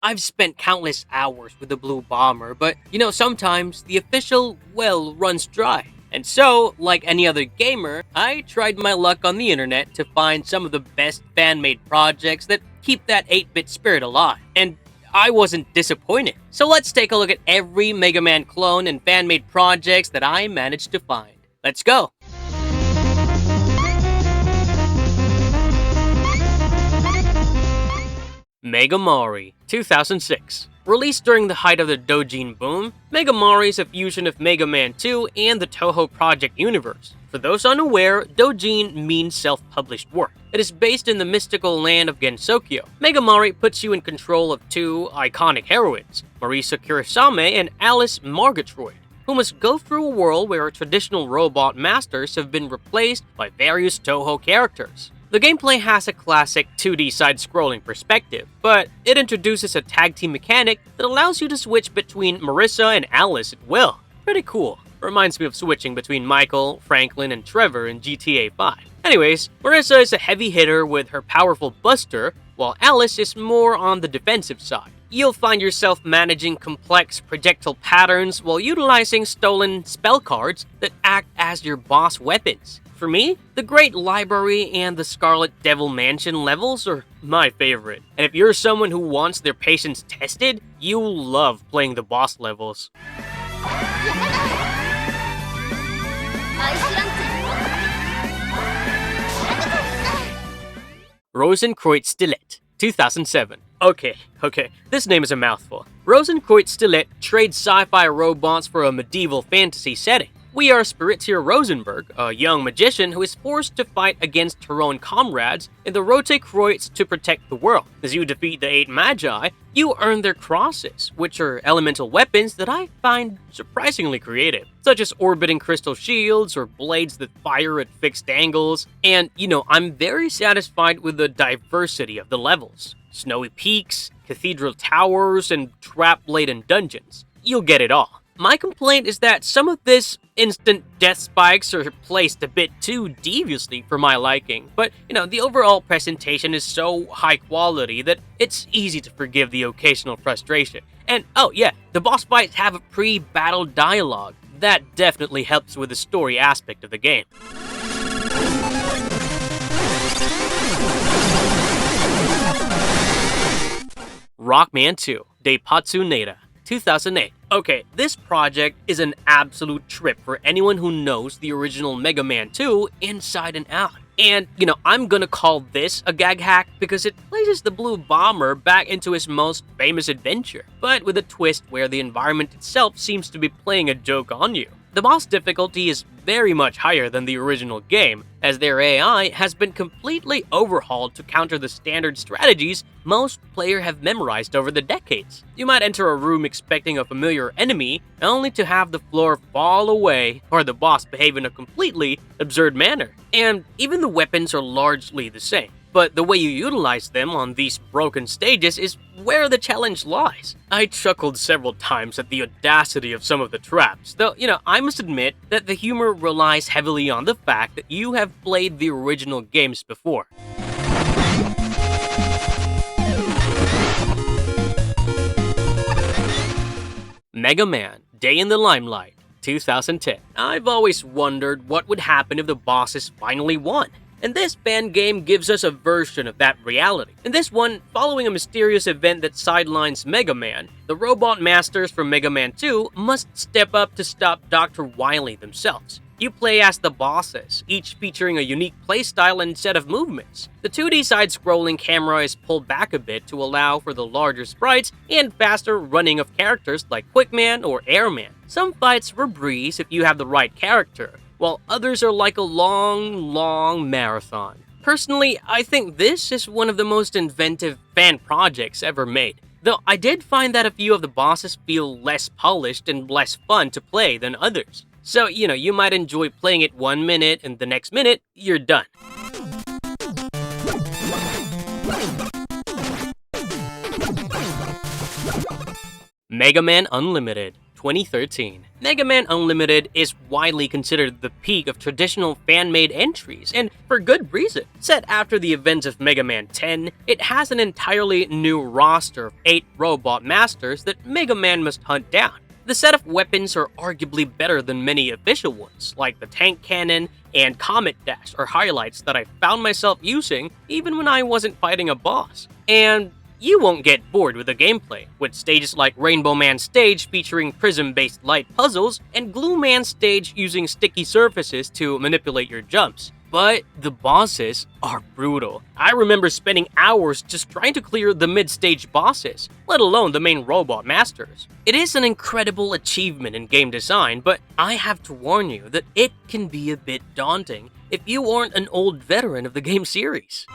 I've spent countless hours with the Blue Bomber, but sometimes the official well runs dry. And so, like any other gamer, I tried my luck on the internet to find some of the best fan-made projects that keep that 8-bit spirit alive. And I wasn't disappointed. So let's take a look at every Mega Man clone and fan-made projects that I managed to find. Let's go! Mega Mari, 2006. Released during the height of the Dojin boom, Mega Mari is a fusion of Mega Man 2 and the Toho Project universe. For those unaware, Dojin means self-published work. It is based in the mystical land of Gensokyo. Mega Mari puts you in control of two iconic heroines, Marisa Kurosame and Alice Margatroyd, who must go through a world where traditional robot masters have been replaced by various Toho characters. The gameplay has a classic 2D side-scrolling perspective, but it introduces a tag team mechanic that allows you to switch between Marissa and Alice at will. Pretty cool. Reminds me of switching between Michael, Franklin, and Trevor in GTA 5. Anyways, Marissa is a heavy hitter with her powerful buster, while Alice is more on the defensive side. You'll find yourself managing complex projectile patterns while utilizing stolen spell cards that act as your boss weapons. For me, the Great Library and the Scarlet Devil Mansion levels are my favorite. And if you're someone who wants their patience tested, you'll love playing the boss levels. Rosenkreuzstilette, 2007. Okay, this name is a mouthful. Rosenkreuzstilette trades sci-fi robots for a medieval fantasy setting. We are Spiritia Rosenberg, a young magician who is forced to fight against her own comrades in the Rotekreuz to protect the world. As you defeat the 8 Magi, you earn their crosses, which are elemental weapons that I find surprisingly creative, such as orbiting crystal shields or blades that fire at fixed angles. And, I'm very satisfied with the diversity of the levels. Snowy peaks, cathedral towers, and trap-laden dungeons. You'll get it all. My complaint is that some of this instant death spikes are placed a bit too deviously for my liking, but the overall presentation is so high quality that it's easy to forgive the occasional frustration. And oh yeah, the boss fights have a pre-battle dialogue. That definitely helps with the story aspect of the game. Rockman 2, Deipatsu Neda, 2008. Okay, this project is an absolute trip for anyone who knows the original Mega Man 2 inside and out. And, I'm gonna call this a gag hack because it places the Blue Bomber back into his most famous adventure, but with a twist where the environment itself seems to be playing a joke on you. The boss difficulty is very much higher than the original game, as their AI has been completely overhauled to counter the standard strategies most players have memorized over the decades. You might enter a room expecting a familiar enemy, only to have the floor fall away or the boss behave in a completely absurd manner. And even the weapons are largely the same, but the way you utilize them on these broken stages is where the challenge lies. I chuckled several times at the audacity of some of the traps, though, I must admit that the humor relies heavily on the fact that you have played the original games before. Mega Man, Day in the Limelight, 2010. I've always wondered what would happen if the bosses finally won. And this fan game gives us a version of that reality. In this one, following a mysterious event that sidelines Mega Man, the robot masters from Mega Man 2 must step up to stop Dr. Wily themselves. You play as the bosses, each featuring a unique playstyle and set of movements. The 2D side-scrolling camera is pulled back a bit to allow for the larger sprites and faster running of characters like Quickman or Airman. Some fights are a breeze if you have the right character, while others are like a long marathon. Personally, I think this is one of the most inventive fan projects ever made. Though I did find that a few of the bosses feel less polished and less fun to play than others. So, you might enjoy playing it 1 minute and the next minute, you're done. Mega Man Unlimited, 2013. Mega Man Unlimited is widely considered the peak of traditional fan-made entries, and for good reason. Set after the events of Mega Man 10, it has an entirely new roster of 8 robot masters that Mega Man must hunt down. The set of weapons are arguably better than many official ones, like the tank cannon and Comet Dash are highlights that I found myself using even when I wasn't fighting a boss. And you won't get bored with the gameplay, with stages like Rainbow Man Stage featuring prism-based light puzzles, and Glue Man Stage using sticky surfaces to manipulate your jumps. But the bosses are brutal. I remember spending hours just trying to clear the mid-stage bosses, let alone the main robot masters. It is an incredible achievement in game design, but I have to warn you that it can be a bit daunting if you aren't an old veteran of the game series.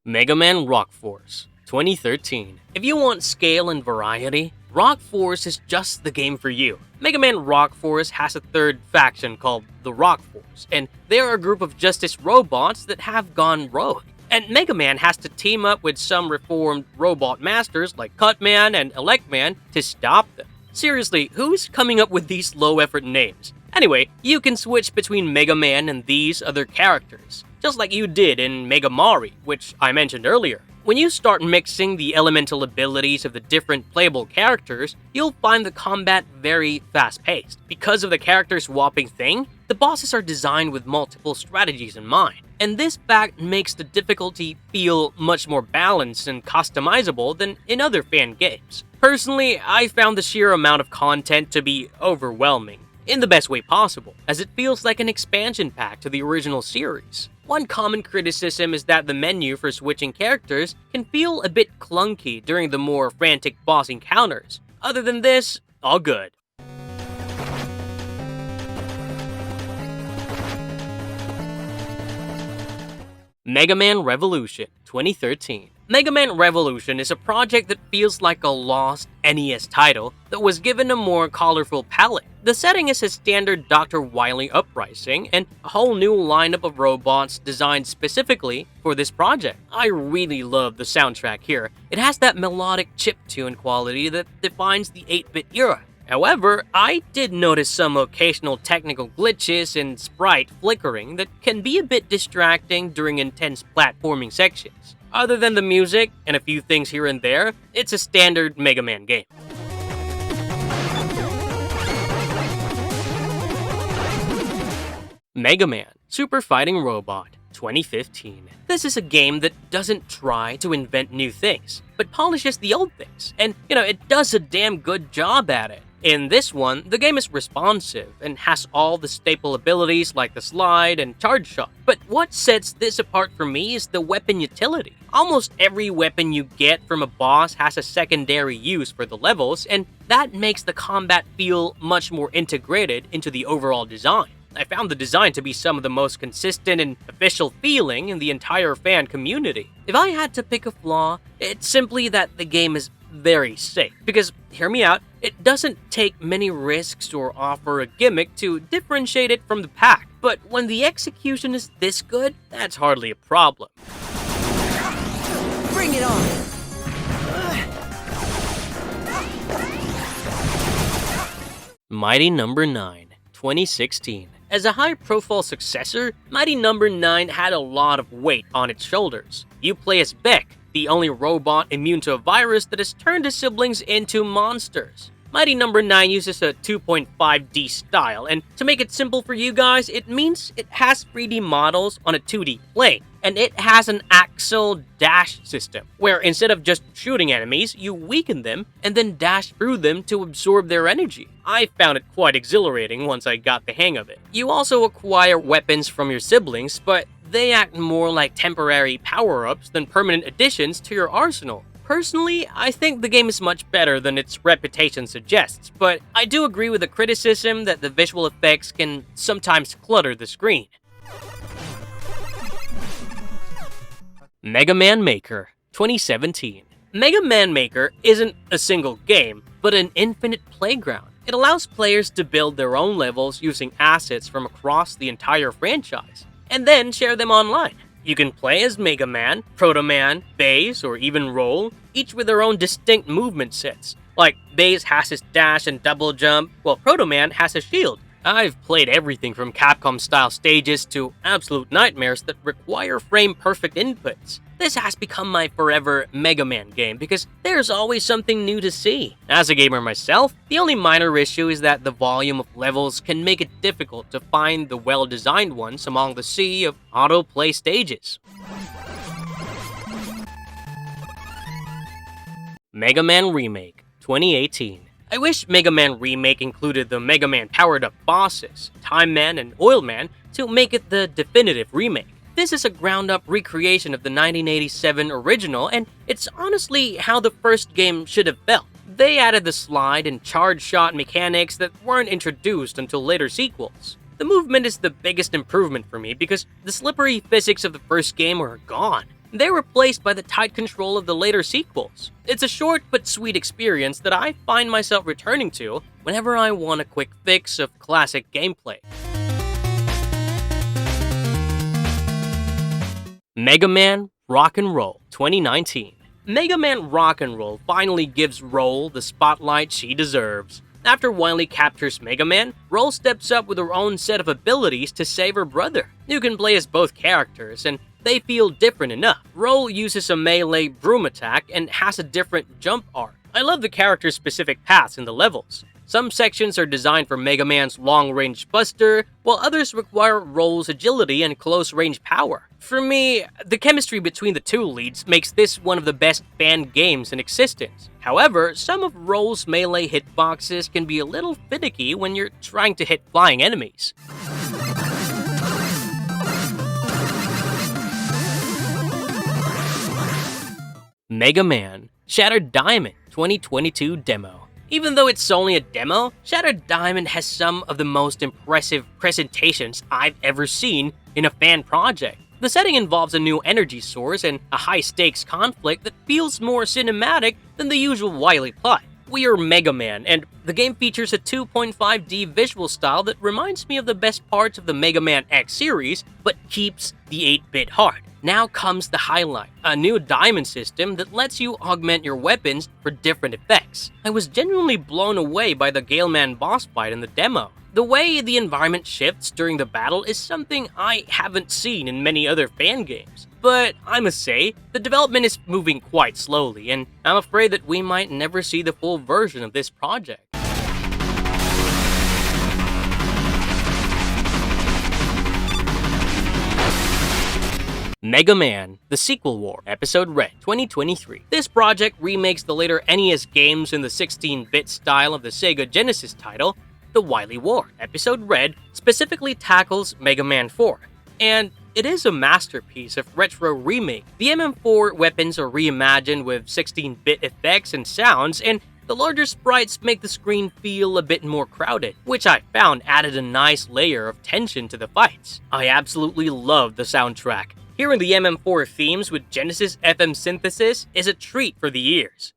Mega Man Rock Force, 2013. If you want scale and variety, Rock Force is just the game for you. Mega Man Rock Force has a third faction called the Rock Force, and they are a group of justice robots that have gone rogue. And Mega Man has to team up with some reformed robot masters like Cutman and Electman to stop them. Seriously, who's coming up with these low-effort names? Anyway, you can switch between Mega Man and these other characters, just like you did in Mega Mari, which I mentioned earlier. When you start mixing the elemental abilities of the different playable characters, you'll find the combat very fast-paced. Because of the character swapping thing, the bosses are designed with multiple strategies in mind, and this fact makes the difficulty feel much more balanced and customizable than in other fan games. Personally, I found the sheer amount of content to be overwhelming, in the best way possible, as it feels like an expansion pack to the original series. One common criticism is that the menu for switching characters can feel a bit clunky during the more frantic boss encounters. Other than this, all good. Mega Man Revolution, 2013. Mega Man Revolution is a project that feels like a lost NES title that was given a more colorful palette. The setting is a standard Dr. Wily uprising and a whole new lineup of robots designed specifically for this project. I really love the soundtrack here. It has that melodic chiptune quality that defines the 8-bit era. However, I did notice some occasional technical glitches and sprite flickering that can be a bit distracting during intense platforming sections. Other than the music and a few things here and there, it's a standard Mega Man game. Mega Man Super Fighting Robot, 2015. This is a game that doesn't try to invent new things, but polishes the old things, and it does a damn good job at it. In this one, the game is responsive and has all the staple abilities like the slide and charge shot. But what sets this apart for me is the weapon utility. Almost every weapon you get from a boss has a secondary use for the levels, and that makes the combat feel much more integrated into the overall design. I found the design to be some of the most consistent and official feeling in the entire fan community. If I had to pick a flaw, it's simply that the game is very safe. Because, hear me out, it doesn't take many risks or offer a gimmick to differentiate it from the pack. But when the execution is this good, that's hardly a problem. Bring it on! Mighty Number 9, 2016. As a high-profile successor, Mighty Number 9 had a lot of weight on its shoulders. You play as Beck, the only robot immune to a virus that has turned his siblings into monsters. Mighty Number 9 uses a 2.5D style, and to make it simple for you guys, it means it has 3D models on a 2D plane, and it has an axial dash system, where instead of just shooting enemies, you weaken them and then dash through them to absorb their energy. I found it quite exhilarating once I got the hang of it. You also acquire weapons from your siblings, but they act more like temporary power-ups than permanent additions to your arsenal. Personally, I think the game is much better than its reputation suggests, but I do agree with the criticism that the visual effects can sometimes clutter the screen. Mega Man Maker, 2017. Mega Man Maker isn't a single game, but an infinite playground. It allows players to build their own levels using assets from across the entire franchise, and then share them online. You can play as Mega Man, Proto Man, Baze, or even Roll, each with their own distinct movement sets. Like, Baze has his dash and double jump, while Proto Man has a shield. I've played everything from Capcom-style stages to absolute nightmares that require frame-perfect inputs. This has become my forever Mega Man game because there's always something new to see. As a gamer myself, the only minor issue is that the volume of levels can make it difficult to find the well-designed ones among the sea of autoplay stages. Mega Man Remake 2018. I wish Mega Man Remake included the Mega Man powered-up bosses, Time Man and Oil Man, to make it the definitive remake. This is a ground-up recreation of the 1987 original, and it's honestly how the first game should have felt. They added the slide and charge shot mechanics that weren't introduced until later sequels. The movement is the biggest improvement for me because the slippery physics of the first game are gone. They're replaced by the tight control of the later sequels. It's a short but sweet experience that I find myself returning to whenever I want a quick fix of classic gameplay. Mega Man Rock and Roll 2019. Mega Man Rock and Roll finally gives Roll the spotlight she deserves. After Wily captures Mega Man, Roll steps up with her own set of abilities to save her brother. You can play as both characters, and they feel different enough. Roll uses a melee broom attack and has a different jump arc. I love the character's specific paths in the levels. Some sections are designed for Mega Man's long-range buster, while others require Roll's agility and close-range power. For me, the chemistry between the two leads makes this one of the best fan games in existence. However, some of Roll's melee hitboxes can be a little finicky when you're trying to hit flying enemies. Mega Man Shattered Diamond 2022 Demo. Even though it's only a demo, Shattered Diamond has some of the most impressive presentations I've ever seen in a fan project. The setting involves a new energy source and a high-stakes conflict that feels more cinematic than the usual Wily plot. We are Mega Man, and the game features a 2.5D visual style that reminds me of the best parts of the Mega Man X series, but keeps the 8-bit heart. Now comes the highlight, a new diamond system that lets you augment your weapons for different effects. I was genuinely blown away by the Galeman boss fight in the demo. The way the environment shifts during the battle is something I haven't seen in many other fan games. But I must say, the development is moving quite slowly, and I'm afraid that we might never see the full version of this project. Mega Man, The Sequel War, Episode Red, 2023. This project remakes the later NES games in the 16-bit style of the Sega Genesis title. The Wily War, Episode Red, specifically tackles Mega Man 4. And it is a masterpiece of retro remake. The MM4 weapons are reimagined with 16-bit effects and sounds, and the larger sprites make the screen feel a bit more crowded, which I found added a nice layer of tension to the fights. I absolutely love the soundtrack. Hearing the MM4 themes with Genesis FM synthesis is a treat for the ears.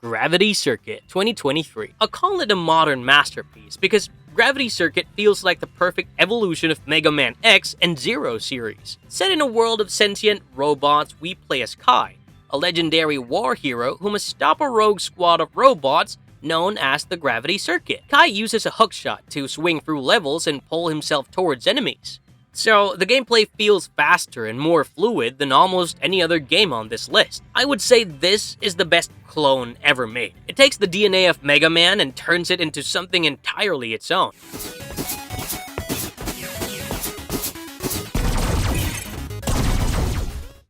Gravity Circuit 2023. I'll call it a modern masterpiece because Gravity Circuit feels like the perfect evolution of Mega Man X and Zero series. Set in a world of sentient robots, we play as Kai, a legendary war hero who must stop a rogue squad of robots known as the Gravity Circuit. Kai uses a hookshot to swing through levels and pull himself towards enemies. So the gameplay feels faster and more fluid than almost any other game on this list. I would say this is the best clone ever made. It takes the DNA of Mega Man and turns it into something entirely its own.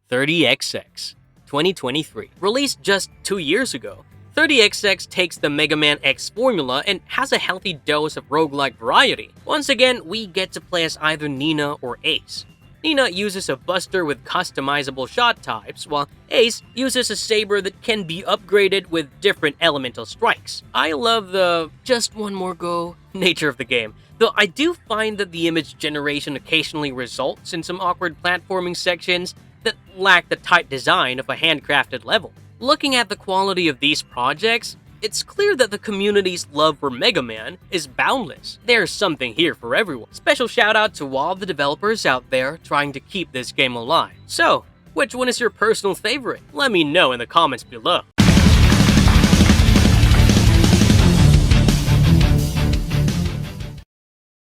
.30XX 2023. Released just 2 years ago, .30XX takes the Mega Man X formula and has a healthy dose of roguelike variety. Once again, we get to play as either Nina or Ace. Nina uses a buster with customizable shot types, while Ace uses a saber that can be upgraded with different elemental strikes. I love the just one more go nature of the game, though I do find that the image generation occasionally results in some awkward platforming sections that lack the tight design of a handcrafted level. Looking at the quality of these projects, It's clear that the community's love for Mega Man is boundless. There's something here for everyone. Special shout out to all the developers out there trying to keep this game alive. So, which one is your personal favorite? Let me know in the comments below.